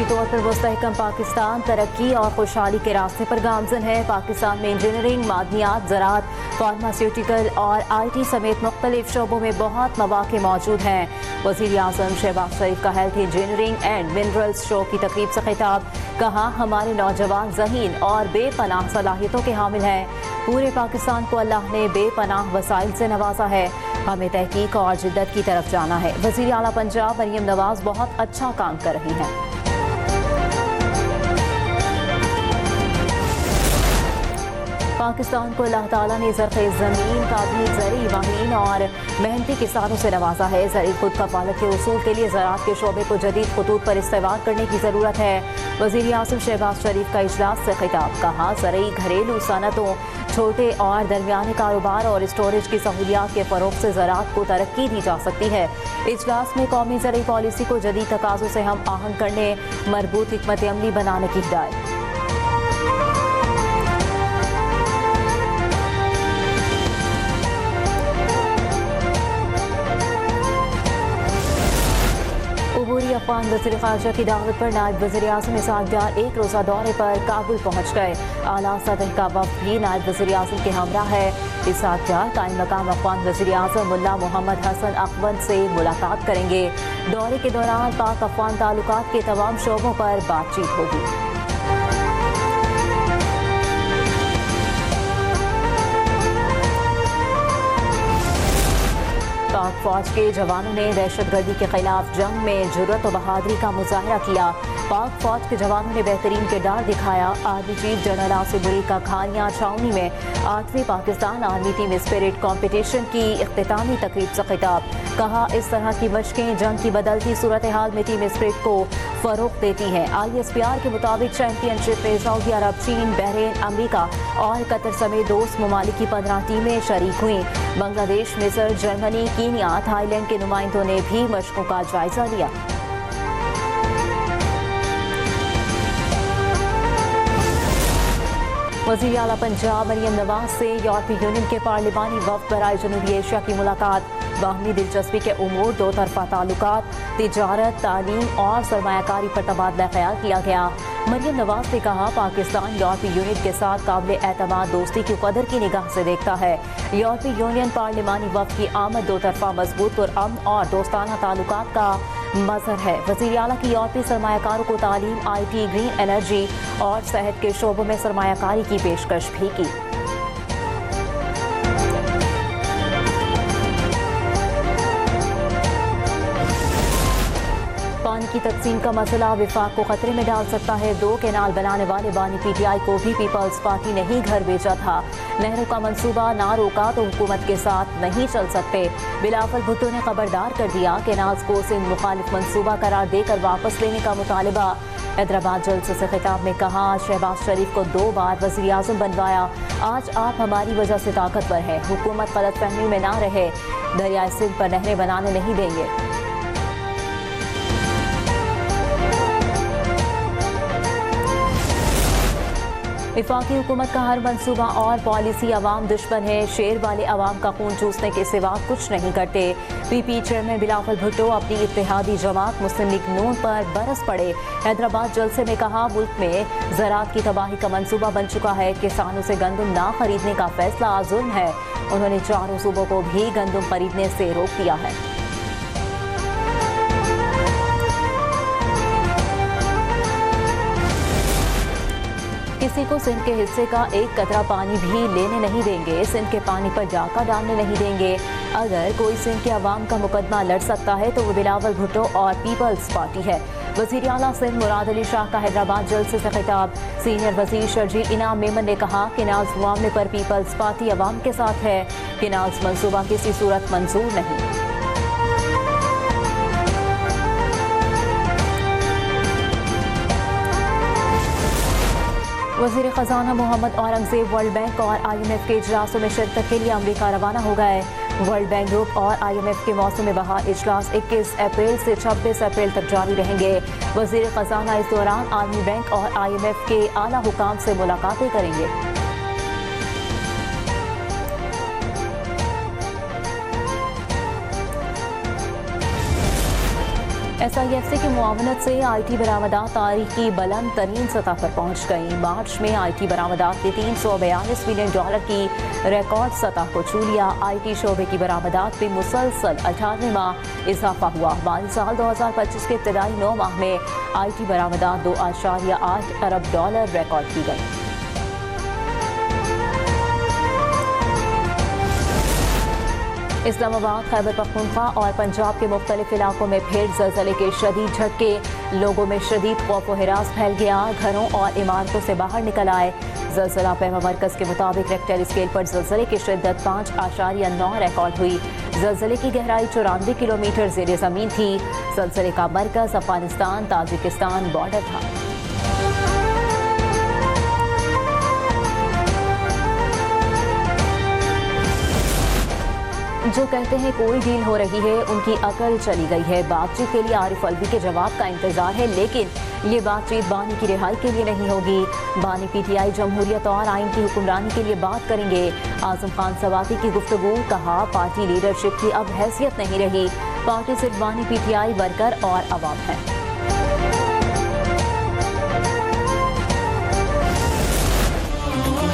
माशी तौर पर मुस्तहकम पाकिस्तान तरक्की और खुशहाली के रास्ते पर गामजन है। पाकिस्तान में इंजीनियरिंग, मादनियात, ज़राअत, फार्मास्यूटिकल और IT समेत मुख्तलिफ शोबों में बहुत मौक़े मौजूद हैं। वज़ीर आज़म शहबाज शरीफ का health engineering and minerals show की तकरीब से खिताब। कहा, हमारे नौजवान ज़हीन और बेपनाह सलाहियतों के हामिल हैं। पूरे पाकिस्तान को अल्लाह ने बेपनाह वसाइल से नवाजा है। हमें तहकीक और जिद्दत की तरफ जाना है। वज़ीर आला पंजाब मरियम नवाज बहुत अच्छा काम कर रही हैं। पाकिस्तान को अल्लाह ताला ने ज़रख़ ज़मीन, काबिल ज़री माहिरीन और मेहनती किसानों से नवाजा है। ज़री खुद कफ़ालत के उसूल के लिए ज़राअत के शोबे को जदीद खतूत पर इस्तेमाल करने की ज़रूरत है। वज़ीर आज़म शहबाज शरीफ का इजलास से खिताब। कहा, ज़रई घरेलू सनतों, छोटे और दरमियाने कारोबार और स्टोरेज की सहूलियात के फ़रोग़ से ज़राअत को तरक्की दी जा सकती है। इजलास में कौमी ज़रई पॉलिसी को जदीद तकाज़ों से हम आहंग करने, मरबूत हिकमत अमली बनाने की हिदायत। अबूरी अफगान वज़ीर ख़ारजा की दावत पर नायब वज़ीर आज़म इसहाक़ डार एक रोज़ा दौरे पर काबुल पहुँच गए। आला सतह का वफ़द भी नायब वज़ीर आज़म के हमरा है। इसहाक़ डार कायम मकाम अफगान वज़ीर आज़म मुल्ला मोहम्मद हसन अकवंद से मुलाकात करेंगे। दौरे के दौरान पाक अफगान ताल्लुकात के तमाम शोबों पर बातचीत होगी। पाक फौज के जवानों ने दहशतगर्दी के खिलाफ जंग में जुर्रत और बहादुरी का मुजाहरा किया। पाक फौज के जवानों ने बेहतरीन किरदार दिखाया। Army chief general Asim Munir का खानिया छावनी में 8वीं Pakistan army team spirit competition की इख्तितामी तकरीब से खिताब। कहा, इस तरह की मशकें जंग की बदलती सूरत हाल में टीम स्पिरिट को फ़रोग़ देती हैं। ISPR के मुताबिक चैंपियनशिप में सऊदी अरब, चीन, बहरीन, अमरीका और कतर समेत दोस्त ममालिक की 15 टीमें शरीक हुई। बांग्लादेश, मिस्र, जर्मनी, कीनिया, थाईलैंड के नुमाइंदों ने भी मशकों का जायजा लिया। वज़ीर आला पंजाब मरियम नवाज से यूरोपीय यूनियन के पार्लिमानी वफ़द बराए जनूबी एशिया की मुलाकात। बाहमी दिलचस्पी के उमूर, दो तरफ़ा ताल्लुकात, तिजारत, तालीम और सरमायाकारी पर तबादला ख्याल किया गया। मरियम नवाज ने कहा, पाकिस्तान यूरोपीय यूनियन के साथ काबिल एतमाद दोस्ती की कदर की निगाह से देखता है। यूरोपीय यूनियन पार्लिमानी वफ़द की आमद दो तरफ़ा मजबूत पुरअमन और दोस्ताना ताल्लुकात का मज़हर है। वज़ीर आला की यूरोपीय सरमायाकारों को तालीम, IT, ग्रीन एनर्जी और सेहत के शोबों में सरमायाकारी की पेशकश भी की। पानी की तकसीम का मसला विफाक को खतरे में डाल सकता है। 2 कैनाल बनाने वाले बानी PTI को भी पीपल्स पार्टी ने ही घर भेजा था। नहरों का मंसूबा ना रोका तो हुकूमत के साथ नहीं चल सकते। बिलावल भुट्टो ने खबरदार कर दिया। कैनाल्स को सिंध मुखालिफ मंसूबा करार देकर वापस लेने का मुतालबा। हैदराबाद जलसे से खिताब में कहा, शहबाज शरीफ को 2 बार वज़ीर आज़म बनवाया। आज आप हमारी वजह से ताकतवर हैं। हुकूमत गलतफहमी में ना रहे। दरियाए सिंध पर नहरें बनाने नहीं देंगे। वफाकी हुकूमत का हर मंसूबा और पॉलिसी अवाम दुश्मन है। शेर वाले अवाम का खून चूसने के सिवा कुछ नहीं करते। PP चेयरमैन बिलावल भुट्टो अपनी इत्तेहादी जमात मुस्लिम लीग नून पर बरस पड़े। हैदराबाद जलसे में कहा, मुल्क में ज़राअत की तबाही का मंसूबा बन चुका है। किसानों से गंदम ना खरीदने का फैसला जुल्म है। उन्होंने 4 सूबों को भी गंदम खरीदने से रोक दिया है। किसी को सिंध के हिस्से का एक कतरा पानी भी लेने नहीं देंगे। सिंध के पानी पर डाका डालने नहीं देंगे। अगर कोई सिंध के अवाम का मुकदमा लड़ सकता है तो वो बिलावल भुट्टो और पीपल्स पार्टी है। वज़ीर आला सिंध मुराद अली शाह का हैदराबाद जलसे से खिताब। सीनियर वज़ीर शर्जील इनाम मेमन ने कहा, केनाल्स मामले पर पीपल्स पार्टी अवाम के साथ है। केनाल्स मंसूबा किसी सूरत मंजूर नहीं। वज़ीर ख़जाना मोहम्मद औरंगज़ेब वर्ल्ड बैंक और IMF के इजलासों में शिरकत के लिए अमरीका रवाना हो गए। वर्ल्ड बैंक ग्रुप और IMF के मौसम बहार इजलास 21 अप्रैल से 26 अप्रैल तक जारी रहेंगे। वज़ीर ख़जाना इस दौरान आलमी बैंक और IMF के आला हुकाम से मुलाकातें करेंगे। SIFC की मुआवनत से IT बरामदात तारीख की बुलंद तरीन सतह पर पहुँच गई। मार्च में IT बरामदात ने $342 मिलियन की रिकॉर्ड सतह को छू लिया। IT शोबे की बरामदात में मुसलसल 98 माह इजाफा हुआ। माली साल 2025 के इब्तदाई 9 माह में IT बरामदात $2.8 अरब रिकॉर्ड की गई। इस्लामाबाद, खैबर पख्तूनख्वा और पंजाब के मुख्तलिफ इलाकों में फिर ज़लज़ले के शदीद झटके। लोगों में शदीद खौफ व हिरास फैल गया। घरों और इमारतों से बाहर निकल आए। ज़लज़ला पैमा मरकज़ के मुताबिक रेक्टर स्केल पर ज़लज़ले की शिद्दत 5.9 रिकॉर्ड हुई। ज़लज़ले की गहराई 94 किलोमीटर ज़ेरे ज़मीन थी। ज़लज़ले का मरकज़ अफगानिस्तान ताजिकिस्तान बॉर्डर था। जो कहते हैं कोई डील हो रही है, उनकी अकल चली गई है। बातचीत के लिए आरिफ अलवी के जवाब का इंतजार है, लेकिन ये बातचीत बानी की रिहाई के लिए नहीं होगी। बानी PTI जमहूरियत और आइन की हुक्मरानी के लिए बात करेंगे। आजम खान सवाती की गुफ्तगू, कहा पार्टी लीडरशिप की अब हैसियत नहीं रही। पार्टी सिर्फ बानी PTI वर्कर और अवाम है।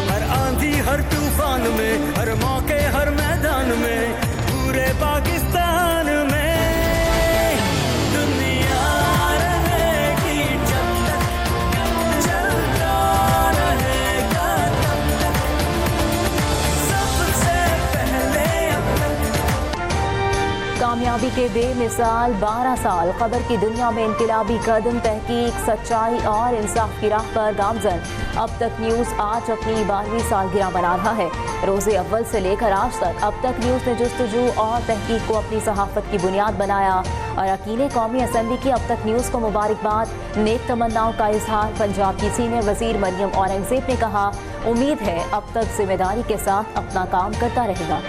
हर आंधी, हर तूफान में, हर मौके, हर मैदान में, पूरे पाकिस्तान में दुनिया रहेगी जब तक, चलता रहेगा तब तक, सबसे पहले अब तक। कामयाबी के बेमिसाल 12 साल, खबर की दुनिया में इनकलाबी कदम, तहकीक, सच्चाई और इंसाफ की राह पर गामजन। अब तक न्यूज़ आज अपनी 12वीं सालगिरह मना रहा है। रोज़े अव्वल से लेकर आज तक अब तक न्यूज़ ने जस्तजू और तहकीक को अपनी सहाफ़त की बुनियाद बनाया। अरकान कौमी असम्बली की अब तक न्यूज़ को मुबारकबाद, नेक तमन्नाओं का इजहार। पंजाब की सीनियर वज़ीर मरियम औरंगज़ेब ने कहा, उम्मीद है अब तक जिम्मेदारी के साथ अपना काम करता रहेगा।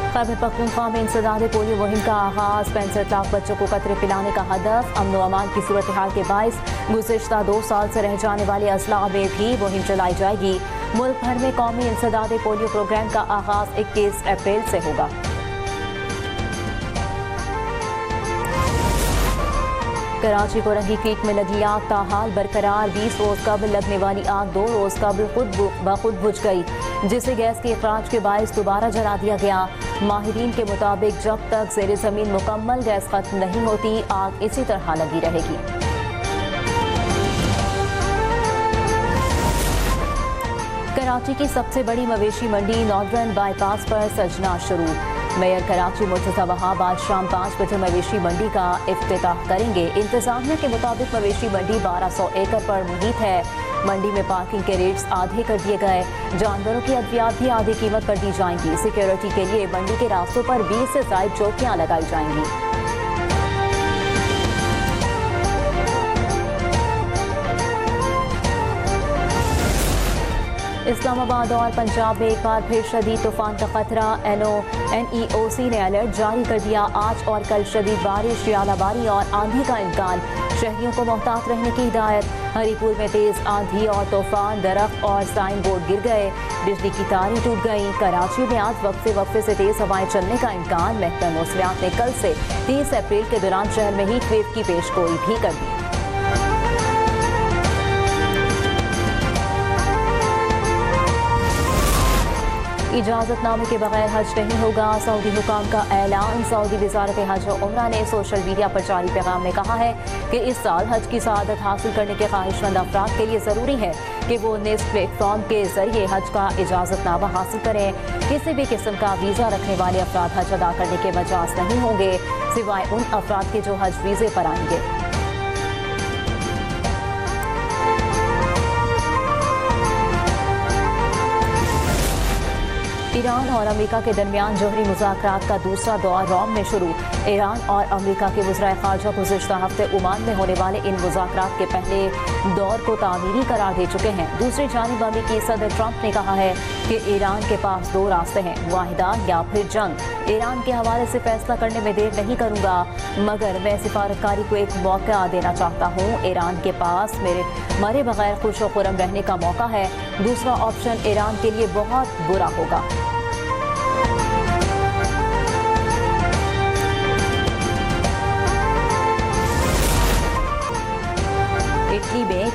खैबर पख्तूनख्वा में इंसदादे पोलियो मुहिम का आगाज़। 65 लाख बच्चों को कतरे पिलाने का हदफ। अमन व अमान की सूरत हाल के बायस गुज़िश्ता 2 साल से रह जाने वाले अजला में भी मुहिम चलाई जाएगी। मुल्क भर में कौमी इंसदादे पोलियो प्रोग्राम का आगाज़ 21 अप्रैल से होगा। कराची को रंगी क्रीक में लगी आग ताहाल बरकरार। 20 रोज कबल लगने वाली आग 2 रोज कबल खुद ब बुझ गई, जिसे गैस के इखराज के बायस दोबारा जला दिया गया। माहिरीन के मुताबिक जब तक ज़ेरे ज़मीन मुकम्मल गैस खत्म नहीं होती, आग इसी तरह लगी रहेगी। कराची की सबसे बड़ी मवेशी मंडी नॉर्दर्न बाईपास पर सजना शुरू। मेयर कराची मुर्तज़ा वहाब आज शाम 5 बजे मवेशी मंडी का इफ्तिताह करेंगे। इंतजामिया के मुताबिक मवेशी मंडी 1200 एकड़ पर मुहित है। मंडी में पार्किंग के रेट्स आधे कर दिए गए। जानवरों की अद्वियात भी आधी कीमत पर दी जाएंगी। सिक्योरिटी के लिए मंडी के रास्तों पर 20 से ज़ायद चौकियां लगाई जाएंगी। इस्लामाबाद और पंजाब में एक बार फिर शदीद तूफान का खतरा। NEOC ने अलर्ट जारी कर दिया। आज और कल शदीद बारिश, यालाबारी और आंधी का इम्कान। शहरियों को मोहतात रहने की हिदायत। हरीपुर में तेज आंधी और तूफान, दरख्त और साइन बोर्ड गिर गए। बिजली की तारें टूट गईं। कराची में आज वक्फे से तेज हवाएं चलने का इम्कान। महकमा मौसमियात ने कल से 30 अप्रैल के दौरान शहर में हीट वेव की पेशगोई भी कर दी। इजाज़तनामे के बगैर हज नहीं होगा, सऊदी हुकाम का ऐलान। सऊदी वज़ारत हज और उम्रा ने सोशल मीडिया पर जारी पैगाम में कहा है कि इस साल हज की सआदत हासिल करने के ख्वाहिशमंद अफराद के लिए ज़रूरी है कि वो नेस्ट प्लेटफॉर्म के जरिए हज का इजाज़तनामा हासिल करें। किसी भी किस्म का वीज़ा रखने वाले अफराद हज अदा करने के मजाज नहीं होंगे, सिवाय उन अफराद के जो हज वीज़े पर आएंगे। ईरान और अमेरिका के दरमियान जौहरी मुज़ाकरात का दूसरा दौर रोम में शुरू। ईरान और अमेरिका के वज़ीर ख़ारजा गुज़िश्ता हफ्ते ओमान में होने वाले इन मुज़ाकरात के पहले दौर को तामीरी करार दे चुके हैं। दूसरी जानिब अमेरिकी सदर ट्रंप ने कहा है कि ईरान के पास 2 रास्ते हैं, वाहिदा या फिर जंग। ईरान के हवाले से फैसला करने में देर नहीं करूँगा, मगर मैं सिफारतकारी को एक मौका देना चाहता हूँ। ईरान के पास मेरे मरे बगैर खुश व खुर्रम रहने का मौका है। दूसरा ऑप्शन ईरान के लिए बहुत बुरा होगा।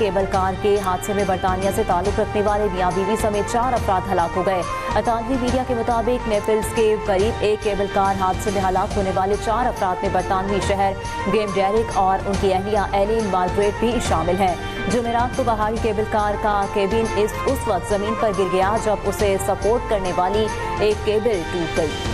केबल कार के हादसे में बरतानिया से ताल्लुक रखने वाले मियां बीवी समेत 4 अफराद हलाक हो गए। अतालवी मीडिया के मुताबिक नेपल्स के करीब एक केबल कार हादसे में हलाक होने वाले 4 अफराद में बरतानवी शहर गेम डेरिक और उनकी अहलिया एलिन मार्गरेट भी शामिल हैं। जुमेरात को बाहरी केबल कार का केबिन उस वक्त जमीन पर गिर गया जब उसे सपोर्ट करने वाली एक केबल टूट गई।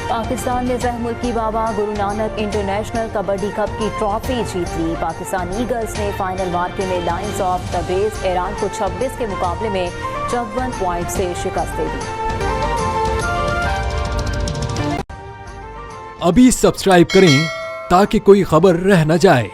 पाकिस्तान ने मुल्की बाबा गुरु नानक इंटरनेशनल कबड्डी कप की ट्रॉफी जीत ली। पाकिस्तानी ईगल्स ने फाइनल मार्के में लायंस ऑफ तब्रेज़ ईरान को 26 के मुकाबले में 54 पॉइंट से शिकस्त दे दी। अभी सब्सक्राइब करें ताकि कोई खबर रह न जाए।